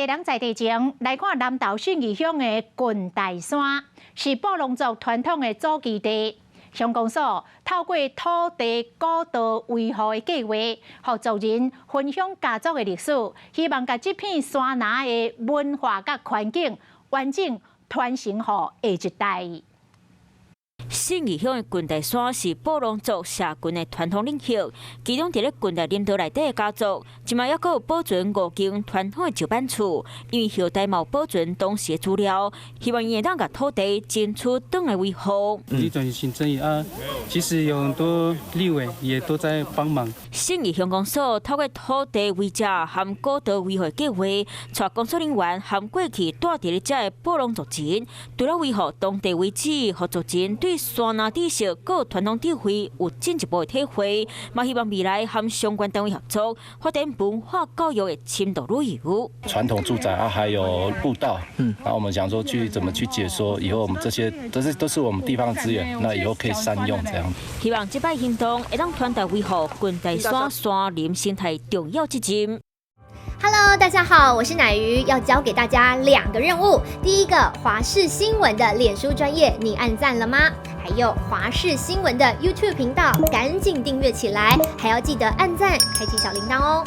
个人在地前来看南投信义乡的郡大山，是布农族传统的祖基地。乡公所透过土地古道维护的计划，和族人分享家族的历史，希望把这片山崖的文化甲环境完整传承给下一代。信义乡的郡大山是布农族社群的传统领域，其中伫咧郡大林道内底的家族，即卖还阁有保存5间传统的石板厝，因为后代冇保存当时的资料，希望伊会当甲土地争取转来维护。地转型正义啊，其实有很多立委也都在帮忙。信义乡公所透过土地维持和古道维护计划，带工作人员和过去住伫咧遮的布农族人，除了维护当地遗址，和族人对山崖知识、各传统智慧有进一步的体会，嘛希望未来和相关单位合作，发展文化教育的深度旅游。传统住宅啊，还有步道，然后我们想说怎么去解说，以后我们这些都是我们地方的资源，那以后可以善用这样。希望这摆行动会让传达维护郡大山山林生态重要责任。Hello， 大家好，我是乃瑜，要教给大家2个任务。第一个，华视新闻的脸书专页，你按赞了吗？还有华视新闻的 YouTube 频道，赶紧订阅起来，还要记得按赞，开启小铃铛哦。